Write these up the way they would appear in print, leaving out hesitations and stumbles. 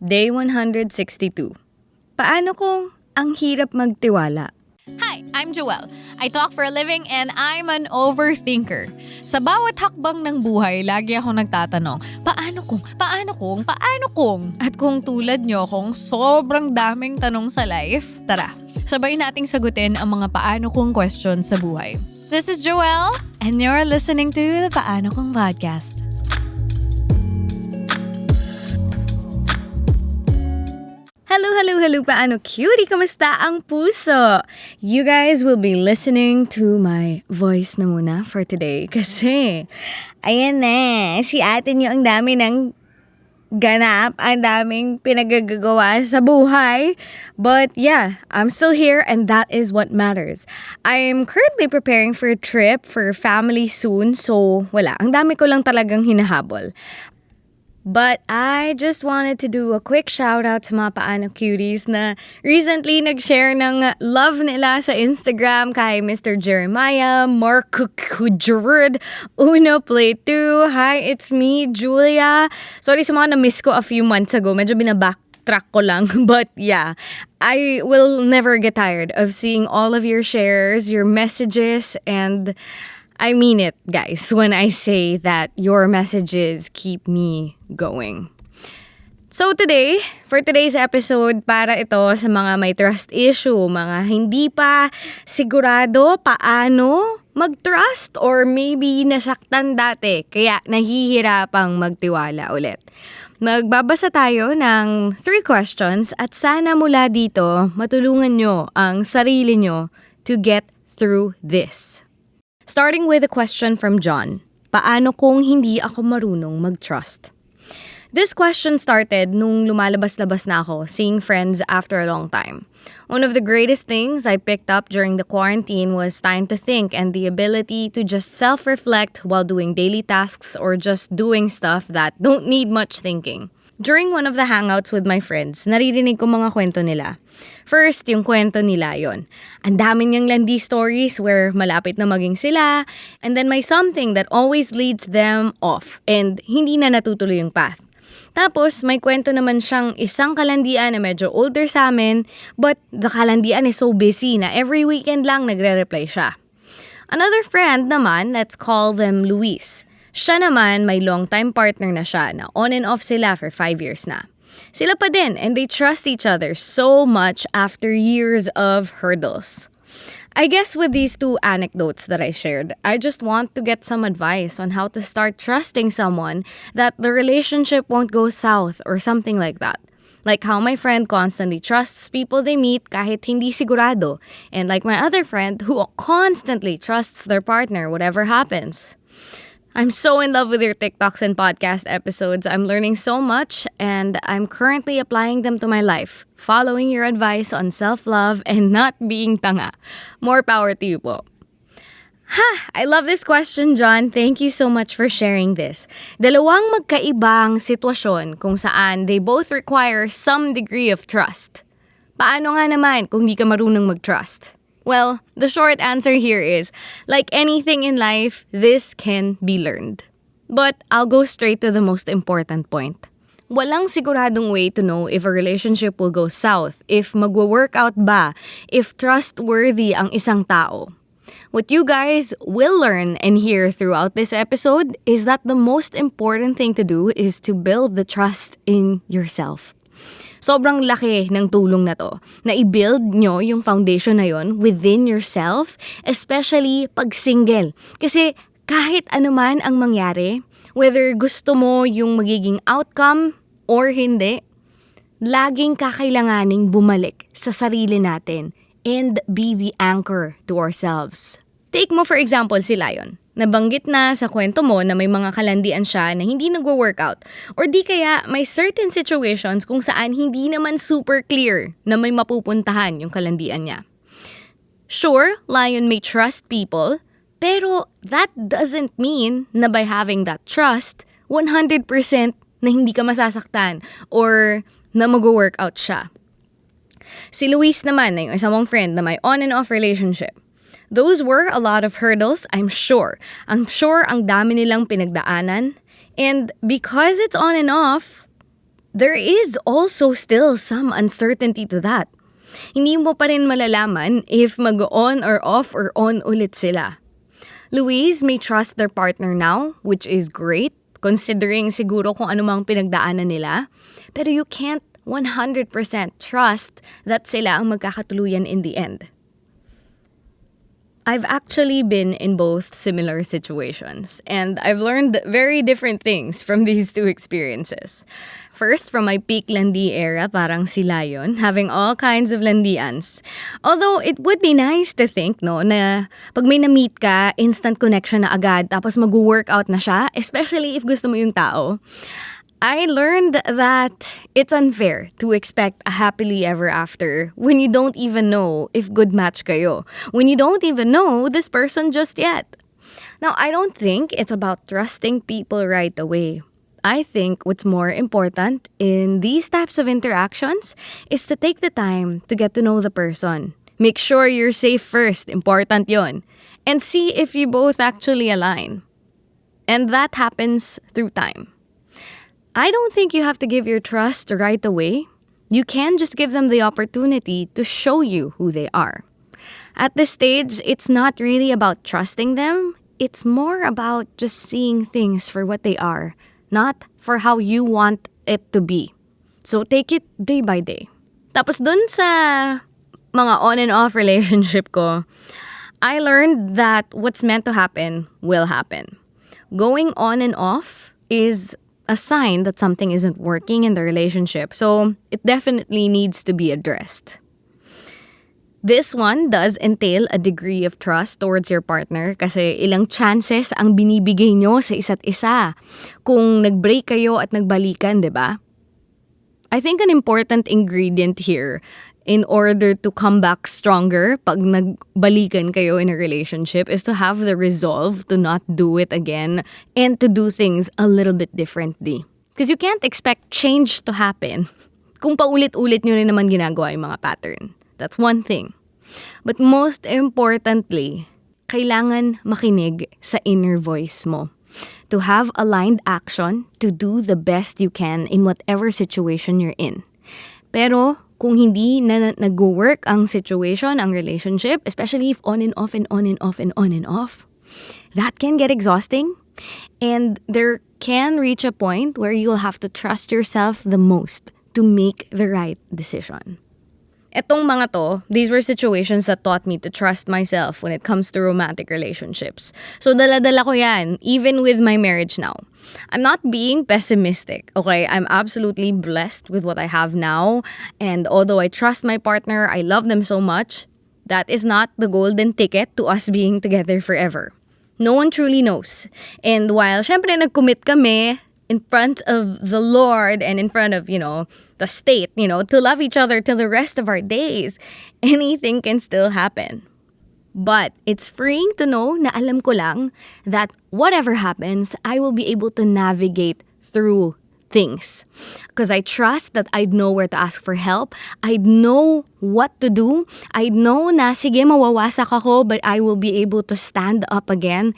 Day 162. Paano kung ang hirap magtiwala? Hi, I'm Joelle. I talk for a living and I'm an overthinker. Sa bawat hakbang ng buhay, lagi ako nagtatanong, paano kung? At kung tulad nyo kung sobrang daming tanong sa life, tara, sabay nating sagutin ang mga paano kung questions sa buhay. This is Joelle and you're listening to the Paano Kung podcast. Hello, paano cutie? Kamusta ang puso? You guys will be listening to my voice na muna for today kasi, ayan na, si ate nyo ang dami ng ganap, ang daming pinagagawa sa buhay. But yeah, I'm still here and that is what matters. I am currently preparing for a trip for family soon, so wala, ang dami ko lang talagang hinahabol. But I just wanted to do a quick shout out sa mga Paano Cuties na recently nag-share ng love nila sa Instagram kay Mr. Jeremiah, Mark Kujurud, Uno Play 2. Hi, it's me, Julia. Sorry sa mga na-miss ko a few months ago. Medyo binabacktrack ko lang. But yeah, I will never get tired of seeing all of your shares, your messages, and I mean it, guys, when I say that your messages keep me going. So today, for today's episode, para ito sa mga may trust issue, mga hindi pa sigurado paano magtrust or maybe nasaktan dati, kaya nahihirapang magtiwala ulit. Magbabasa tayo ng 3 questions at sana mula dito matulungan nyo ang sarili nyo to get through this. Starting with a question from John. Paano kung hindi ako marunong mag-trust? This question started nung lumalabas-labas na ako, seeing friends after a long time. One of the greatest things I picked up during the quarantine was time to think and the ability to just self-reflect while doing daily tasks or just doing stuff that don't need much thinking. During one of the hangouts with my friends, naririnig ko mga kwento nila. First, yung kwento nila yon. Ang dami niyang landi stories where malapit na maging sila, and then may something that always leads them off and hindi na natutuloy yung path. Tapos, may kwento naman siyang isang kalandian na medyo older sa amin, but the kalandian is so busy na every weekend lang nagre-reply siya. Another friend naman, let's call them Luis. Siya naman, may long-time partner na siya na on and off sila for 5 years na. Sila pa din and they trust each other so much after years of hurdles. I guess with these 2 anecdotes that I shared, I just want to get some advice on how to start trusting someone that the relationship won't go south or something like that. Like how my friend constantly trusts people they meet kahit hindi sigurado, and like my other friend who constantly trusts their partner whatever happens. I'm so in love with your TikToks and podcast episodes. I'm learning so much and I'm currently applying them to my life, following your advice on self-love and not being tanga. More power to you po. I love this question, John. Thank you so much for sharing this. Dalawang magkaibang sitwasyon kung saan they both require some degree of trust. Paano nga naman kung di ka marunong mag-trust? Well, the short answer here is, like anything in life, this can be learned. But I'll go straight to the most important point. Walang siguradong way to know if a relationship will go south, if magwo-work out ba, if trustworthy ang isang tao. What you guys will learn and hear throughout this episode is that the most important thing to do is to build the trust in yourself. Sobrang laki ng tulong na to, na i-build nyo yung foundation na yon within yourself, especially pag single. Kasi kahit ano man ang mangyari, whether gusto mo yung magiging outcome or hindi, laging kakailanganing bumalik sa sarili natin and be the anchor to ourselves. Take mo for example si Lion. Nabanggit na sa kwento mo na may mga kalandian siya na hindi nagwo-workout or di kaya may certain situations kung saan hindi naman super clear na may mapupuntahan yung kalandian niya. Sure, Lion may trust people, pero that doesn't mean na by having that trust, 100% na hindi ka masasaktan or na magwo-workout siya. Si Luis naman na yung isa mong friend na may on and off relationship. Those were a lot of hurdles, I'm sure. I'm sure ang dami nilang pinagdaanan. And because it's on and off, there is also still some uncertainty to that. Hindi mo pa rin malalaman if mag-on or off or on ulit sila. Louise may trust their partner now, which is great, considering siguro kung anumang pinagdaanan nila. Pero you can't 100% trust that sila ang magkakatuluyan in the end. I've actually been in both similar situations, and I've learned very different things from these two experiences. First, from my peak landi era, parang sila yun, having all kinds of landians. Although, it would be nice to think, no, na pag may na-meet ka, instant connection na agad, tapos mag-workout na siya, especially if gusto mo yung tao. I learned that it's unfair to expect a happily ever after when you don't even know if good match kayo, when you don't even know this person just yet. Now, I don't think it's about trusting people right away. I think what's more important in these types of interactions is to take the time to get to know the person. Make sure you're safe first, important yon, and see if you both actually align. And that happens through time. I don't think you have to give your trust right away. You can just give them the opportunity to show you who they are. At this stage, it's not really about trusting them. It's more about just seeing things for what they are, not for how you want it to be. So take it day by day. Tapos dun sa mga on and off relationship ko, I learned that what's meant to happen will happen. Going on and off is a sign that something isn't working in the relationship, so it definitely needs to be addressed. This one does entail a degree of trust towards your partner kasi ilang chances ang binibigay nyo sa isa't isa kung nag-break kayo at nagbalikan, di ba? I think an important ingredient here in order to come back stronger pag nagbalikan kayo in a relationship is to have the resolve to not do it again and to do things a little bit differently. Because you can't expect change to happen kung paulit-ulit nyo rin naman ginagawa yung mga pattern. That's one thing. But most importantly, kailangan makinig sa inner voice mo. To have aligned action to do the best you can in whatever situation you're in. Pero kung hindi na nag-work ang situation, ang relationship, especially if on and off and on and off and on and off, that can get exhausting. And there can reach a point where you'll have to trust yourself the most to make the right decision. Etong mga to, these were situations that taught me to trust myself when it comes to romantic relationships. So dala-dala ko yan, even with my marriage now. I'm not being pessimistic, okay? I'm absolutely blessed with what I have now. And although I trust my partner, I love them so much, that is not the golden ticket to us being together forever. No one truly knows. And while syempre nag-commit kami in front of the Lord and in front of, the state, to love each other till the rest of our days, anything can still happen. But it's freeing to know na alam ko lang that whatever happens, I will be able to navigate through things. Because I trust that I'd know where to ask for help. I'd know what to do. I'd know na sige mawawasak ako, but I will be able to stand up again.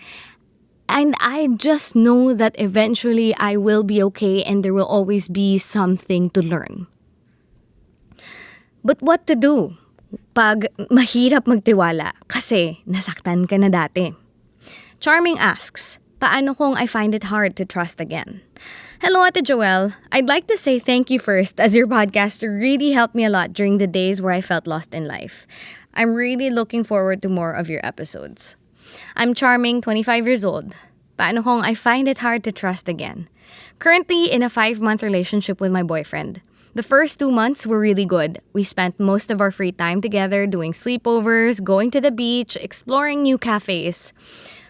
And I just know that eventually I will be okay and there will always be something to learn. But what to do pag mahirap magtiwala kasi nasaktan ka na dati? Charming asks, paano kung I find it hard to trust again? Hello, Ate Joelle. I'd like to say thank you first as your podcast really helped me a lot during the days where I felt lost in life. I'm really looking forward to more of your episodes. I'm Charming, 25 years old. Paano kung I find it hard to trust again? Currently in a 5-month relationship with my boyfriend. The first 2 months were really good. We spent most of our free time together doing sleepovers, going to the beach, exploring new cafes.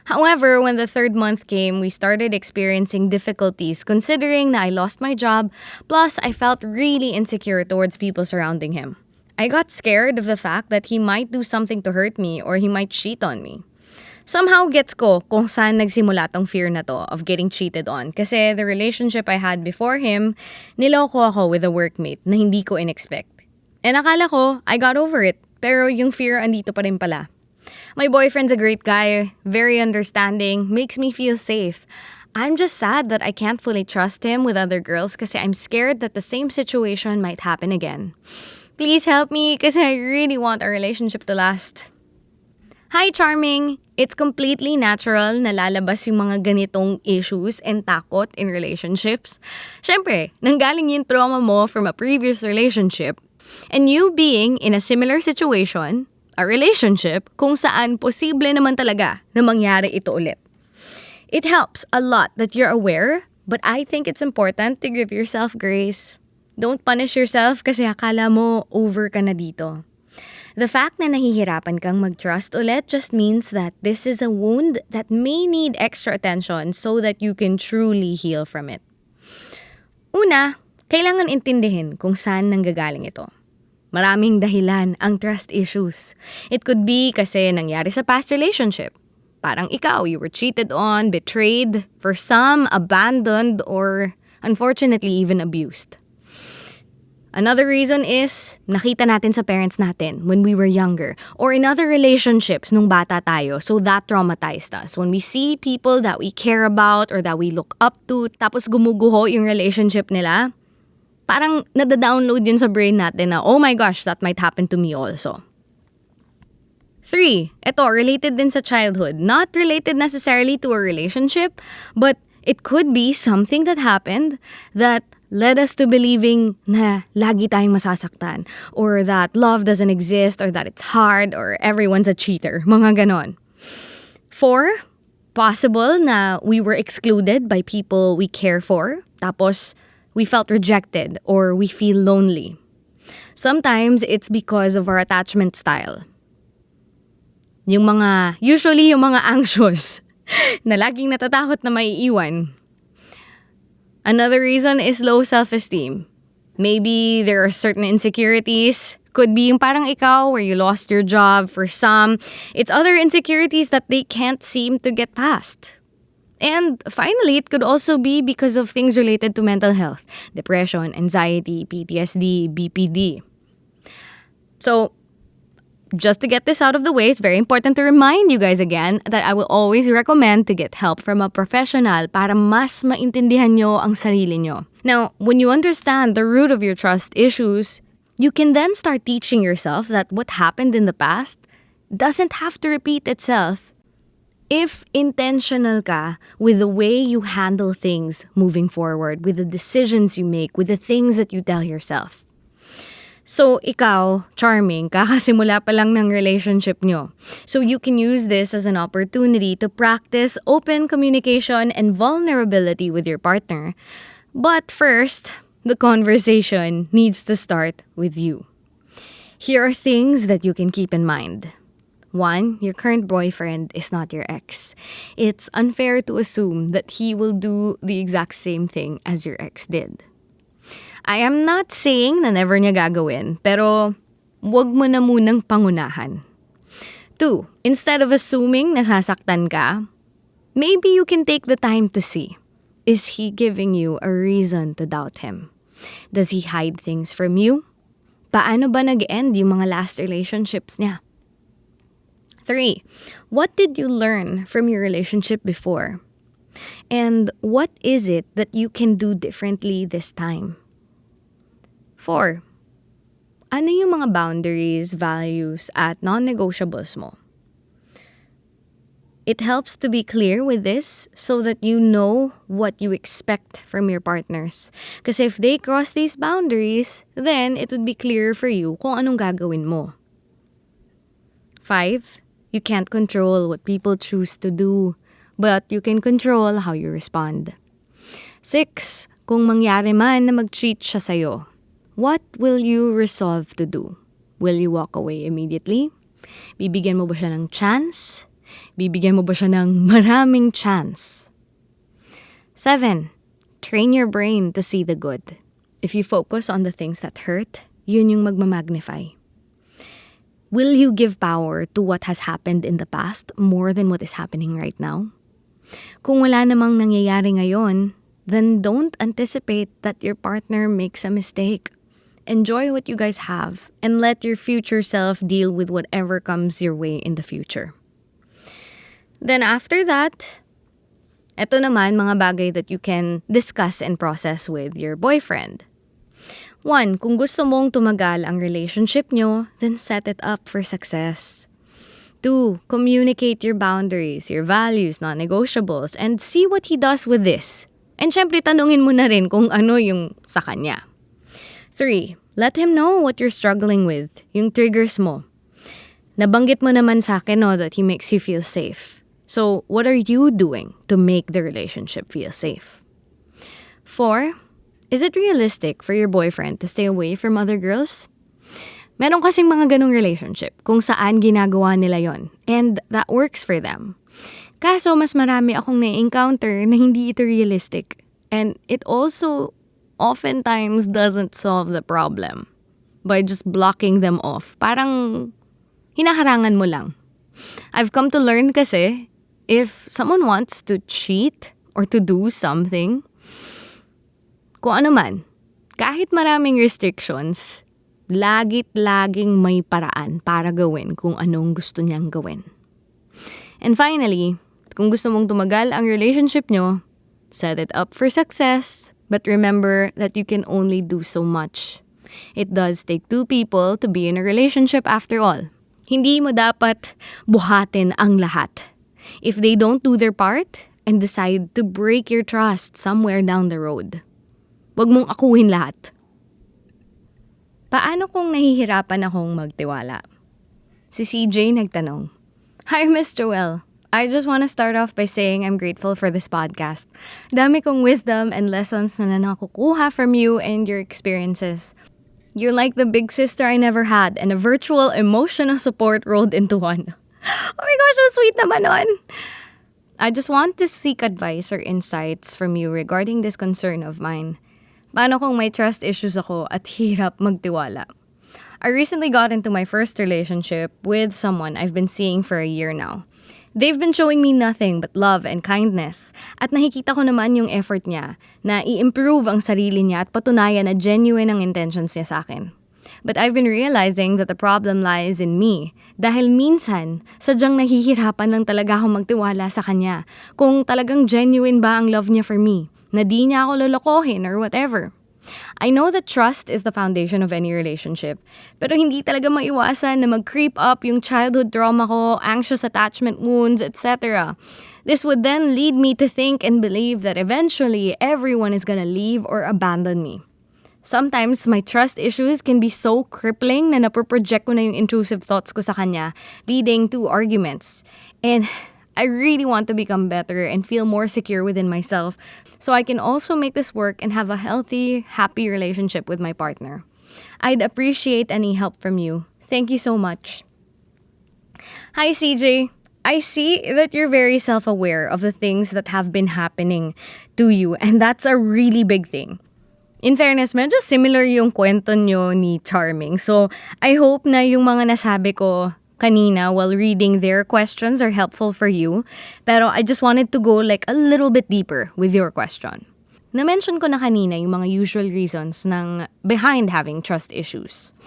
However, when the 3rd month came, we started experiencing difficulties considering that I lost my job, plus I felt really insecure towards people surrounding him. I got scared of the fact that he might do something to hurt me or he might cheat on me. Somehow gets ko kung saan nagsimula tong fear na to of getting cheated on kasi the relationship I had before him, niloko ako with a workmate na hindi ko in-expect. And akala ko, I got over it, pero yung fear andito pa rin pala. My boyfriend's a great guy, very understanding, makes me feel safe. I'm just sad that I can't fully trust him with other girls kasi I'm scared that the same situation might happen again. Please help me kasi I really want our relationship to last. Hi, Charming! It's completely natural na lalabas yung mga ganitong issues and takot in relationships. Siyempre, nanggaling yung trauma mo from a previous relationship and you being in a similar situation, a relationship, kung saan posible naman talaga na mangyari ito ulit. It helps a lot that you're aware, but I think it's important to give yourself grace. Don't punish yourself kasi akala mo over ka na dito. The fact na nahihirapan kang mag-trust ulit just means that this is a wound that may need extra attention so that you can truly heal from it. Una, kailangan intindihin kung saan nanggagaling ito. Maraming dahilan ang trust issues. It could be kasi nangyari sa past relationship. Parang ikaw, you were cheated on, betrayed, for some, abandoned, or unfortunately even abused. Another reason is, nakita natin sa parents natin when we were younger or in other relationships nung bata tayo, so that traumatized us. When we see people that we care about or that we look up to, tapos gumuguho yung relationship nila, parang nada-download yun sa brain natin na, oh my gosh, that might happen to me also. 3, ito, related din sa childhood. Not related necessarily to a relationship, but it could be something that happened that led us to believing na lagi tayong masasaktan, or that love doesn't exist, or that it's hard, or everyone's a cheater. Mga ganon. 4, possible na we were excluded by people we care for, tapos we felt rejected, or we feel lonely. Sometimes it's because of our attachment style. Usually yung mga anxious, na laging natatakot na maiiwan. Another reason is low self-esteem. Maybe there are certain insecurities. Could be yung parang ikaw where you lost your job. For some, it's other insecurities that they can't seem to get past. And finally, it could also be because of things related to mental health. Depression, anxiety, PTSD, BPD. So, just to get this out of the way, it's very important to remind you guys again that I will always recommend to get help from a professional para mas maintindihan nyo ang sarili nyo. Now, when you understand the root of your trust issues, you can then start teaching yourself that what happened in the past doesn't have to repeat itself if intentional ka with the way you handle things moving forward, with the decisions you make, with the things that you tell yourself. So, ikaw, Charming, kakasimula pa lang ng relationship nyo. So, you can use this as an opportunity to practice open communication and vulnerability with your partner. But first, the conversation needs to start with you. Here are things that you can keep in mind. 1, your current boyfriend is not your ex. It's unfair to assume that he will do the exact same thing as your ex did. I am not saying na never niya gagawin, pero wag mo na munang pangunahan. 2, instead of assuming nasasaktan ka, maybe you can take the time to see, is he giving you a reason to doubt him? Does he hide things from you? Paano ba nag-end yung mga last relationships niya? 3, what did you learn from your relationship before? And what is it that you can do differently this time? 4, ano yung mga boundaries, values, at non-negotiables mo? It helps to be clear with this so that you know what you expect from your partners. Kasi if they cross these boundaries, then it would be clear for you kung anong gagawin mo. 5, you can't control what people choose to do, but you can control how you respond. 6, kung mangyari man na mag-cheat siya sa'yo, what will you resolve to do? Will you walk away immediately? Bibigyan mo ba siya ng chance? Bibigyan mo ba siya ng maraming chance? 7, train your brain to see the good. If you focus on the things that hurt, yun yung magmamagnify. Will you give power to what has happened in the past more than what is happening right now? Kung wala namang nangyayari ngayon, then don't anticipate that your partner makes a mistake. Enjoy what you guys have and let your future self deal with whatever comes your way in the future. Then after that, Ito naman, mga bagay that you can discuss and process with your boyfriend. 1. Kung gusto mong tumagal ang relationship nyo, then set it up for success. 2. Communicate your boundaries, your values, non-negotiables, and see what he does with this. And syempre, tanungin mo na rin kung ano yung sa kanya. 3. Let him know what you're struggling with, yung triggers mo. Nabanggit mo naman sa akin that he makes you feel safe. So, what are you doing to make the relationship feel safe? 4. Is it realistic for your boyfriend to stay away from other girls? Meron kasing mga ganong relationship kung saan ginagawa nila yon, and that works for them. Kaso mas marami akong na-encounter na hindi ito realistic, and it also oftentimes doesn't solve the problem by just blocking them off. Parang hinaharangan mo lang. I've come to learn kasi, if someone wants to cheat or to do something, kung ano man, kahit maraming restrictions, laging may paraan para gawin kung anong gusto niyang gawin. And finally, kung gusto mong tumagal ang relationship nyo, set it up for success, but remember that you can only do so much. It does take 2 people to be in a relationship after all. Hindi mo dapat buhatin ang lahat. If they don't do their part and decide to break your trust somewhere down the road, wag mong akuhin lahat. Paano kung nahihirapan akong magtiwala? Si CJ nagtanong. Hi, Miss Joelle. I just want to start off by saying I'm grateful for this podcast. Dami kong wisdom and lessons na nakukuha from you and your experiences. You're like the big sister I never had and a virtual emotional support rolled into one. Oh my gosh, so sweet naman nun. I just want to seek advice or insights from you regarding this concern of mine. Paano kung may trust issues ako at hirap magtiwala? I recently got into my first relationship with someone I've been seeing for a year now. They've been showing me nothing but love and kindness. At nakikita ko naman yung effort niya na i-improve ang sarili niya at patunayan na genuine ang intentions niya sa akin. But I've been realizing that the problem lies in me. Dahil minsan, sadyang nahihirapan lang talaga akong magtiwala sa kanya. Kung talagang genuine ba ang love niya for me. Na di niya ako lolokohin or whatever. I know that trust is the foundation of any relationship, pero hindi talaga maiwasan na mag-creep up yung childhood trauma ko, anxious attachment wounds, etc. This would then lead me to think and believe that eventually everyone is gonna leave or abandon me. Sometimes my trust issues can be so crippling na napoproject ko na yung intrusive thoughts ko sa kanya, leading to arguments. And I really want to become better and feel more secure within myself so I can also make this work and have a healthy, happy relationship with my partner. I'd appreciate any help from you. Thank you so much. Hi, CJ. I see that you're very self-aware of the things that have been happening to you, and that's a really big thing. In fairness, medyo similar yung kwento nyo ni Charming. So, I hope na yung mga nasabi ko kanina while reading their questions are helpful for you. Pero I just wanted to go like a little bit deeper with your question. Na-mention ko na kanina yung mga usual reasons behind having trust issues.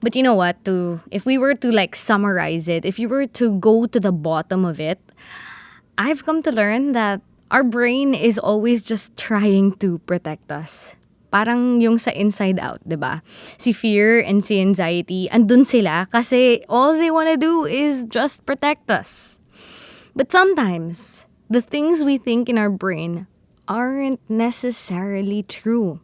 But you know what? If we were to like summarize it, if you were to go to the bottom of it, I've come to learn that our brain is always just trying to protect us. Parang yung sa Inside Out, diba? Si fear and si anxiety, andun sila kasi all they wanna do is just protect us. But sometimes, the things we think in our brain aren't necessarily true.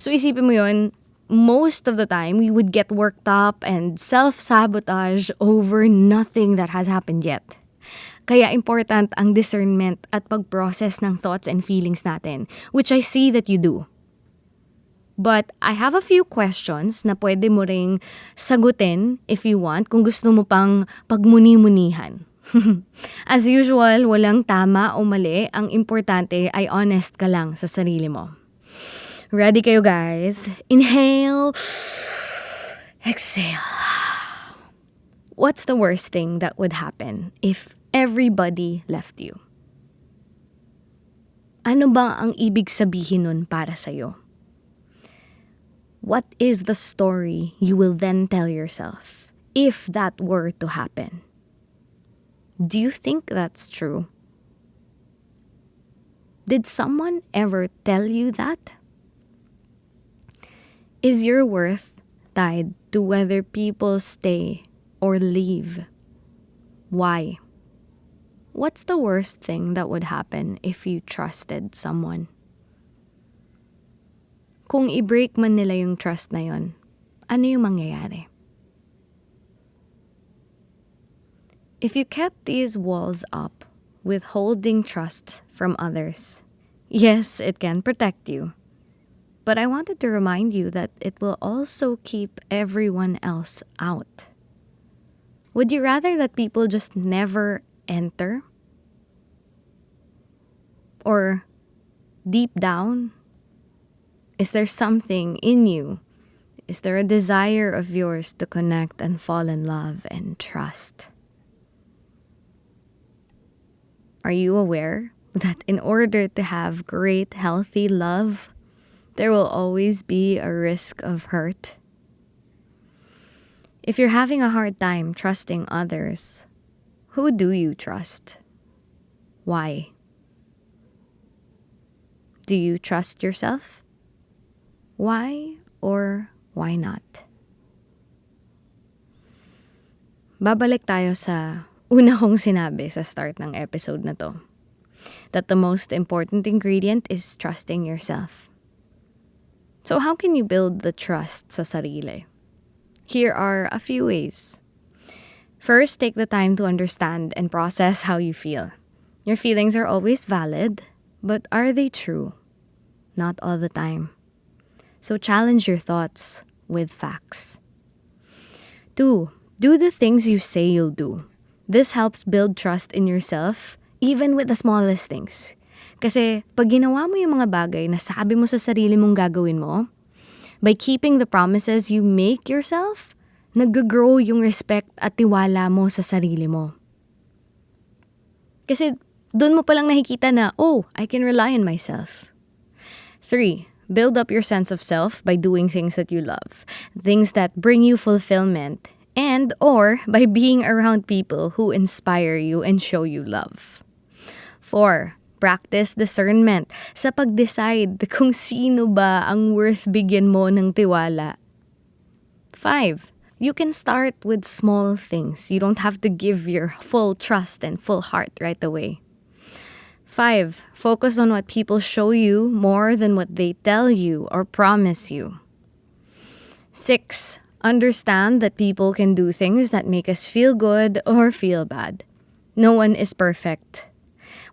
So isipin mo yun, most of the time, we would get worked up and self-sabotage over nothing that has happened yet. Kaya important ang discernment at pag-process ng thoughts and feelings natin, which I see that you do. But I have a few questions na pwede mo ring sagutin if you want kung gusto mo pang pagmuni-munihan. As usual, walang tama o mali. Ang importante ay honest ka lang sa sarili mo. Ready kayo guys? Inhale. Exhale. What's the worst thing that would happen if everybody left you? Ano ba ang ibig sabihin nun para sa'yo? What is the story you will then tell yourself if that were to happen? Do you think that's true? Did someone ever tell you that? Is your worth tied to whether people stay or leave? Why? What's the worst thing that would happen if you trusted someone? Kung i-break man nila yung trust na yon, ano yung mangyayari? If you kept these walls up, withholding trust from others, yes, it can protect you. But I wanted to remind you that it will also keep everyone else out. Would you rather that people just never enter? Or deep down, is there something in you? Is there a desire of yours to connect and fall in love and trust? Are you aware that in order to have great, healthy love, there will always be a risk of hurt? If you're having a hard time trusting others, who do you trust? Why? Do you trust yourself? Why or why not? Babalik tayo sa una kong sinabi sa start ng episode na to. That the most important ingredient is trusting yourself. So how can you build the trust sa sarili? Here are a few ways. First, take the time to understand and process how you feel. Your feelings are always valid, but are they true? Not all the time. So challenge your thoughts with facts. 2, do the things you say you'll do. This helps build trust in yourself, even with the smallest things. Kasi pag ginawa mo yung mga bagay na sabi mo sa sarili mong gagawin mo, by keeping the promises you make yourself, nag-grow yung respect at tiwala mo sa sarili mo. Kasi doon mo palang nakikita na, oh, I can rely on myself. 3, build up your sense of self by doing things that you love, things that bring you fulfillment, and or by being around people who inspire you and show you love. 4, practice discernment sa pag-decide kung sino ba ang worth bigyan mo ng tiwala. 5, you can start with small things. You don't have to give your full trust and full heart right away. 5, focus on what people show you more than what they tell you or promise you. 6, understand that people can do things that make us feel good or feel bad. No one is perfect.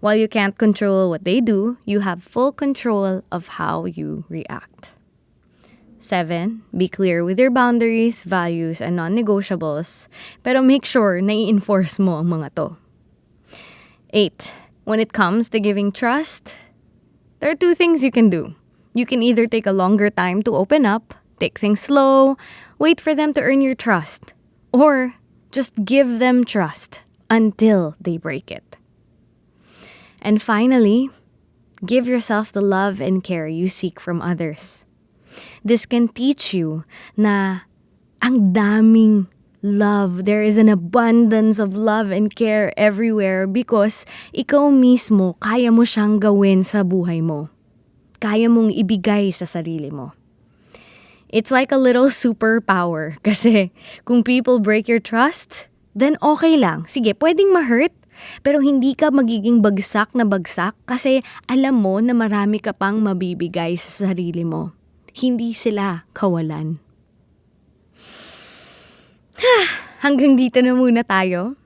While you can't control what they do, you have full control of how you react. 7, be clear with your boundaries, values, and non-negotiables, pero make sure na i-enforce mo ang mga to. 8, when it comes to giving trust, there are 2 things you can do. You can either take a longer time to open up, take things slow, wait for them to earn your trust, or just give them trust until they break it. And finally, give yourself the love and care you seek from others. This can teach you na ang daming love. There is an abundance of love and care everywhere because ikaw mismo kaya mo siyang gawin sa buhay mo. Kaya mong ibigay sa sarili mo. It's like a little superpower kasi kung people break your trust, then okay lang. Sige, pwedeng ma-hurt, pero hindi ka magiging bagsak na bagsak kasi alam mo na marami ka pang mabibigay sa sarili mo. Hindi sila kawalan. Hanggang dito na muna tayo.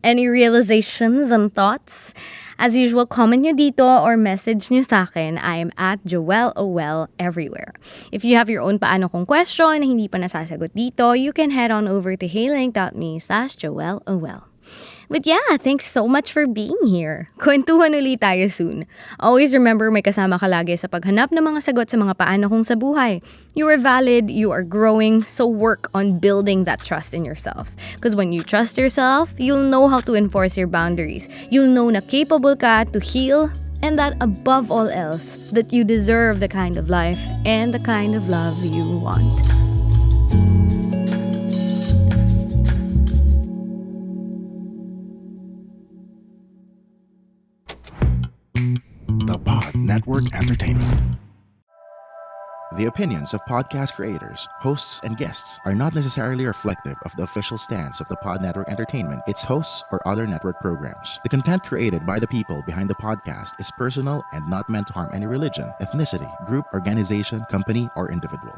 Any realizations and thoughts? As usual, comment nyo dito or message nyo sa akin. I am at Joelle Owell everywhere. If you have your own Paano Kung question na hindi pa nasasagot dito, you can head on over to heylink.me/JoelleOwell. But yeah, thanks so much for being here. Kwentuhan ulit tayo soon. Always remember may kasama ka lagi sa paghanap ng mga sagot sa mga paano kung sa buhay. You are valid, you are growing, so work on building that trust in yourself. Because when you trust yourself, you'll know how to enforce your boundaries. You'll know na capable ka to heal, and that above all else, that you deserve the kind of life and the kind of love you want. The Pod. Network Entertainment. The opinions of podcast creators, hosts, and guests are not necessarily reflective of the official stance of the Pod Network Entertainment, its hosts, or other network programs. The content created by the people behind the podcast is personal and not meant to harm any religion, ethnicity, group, organization, company, or individual.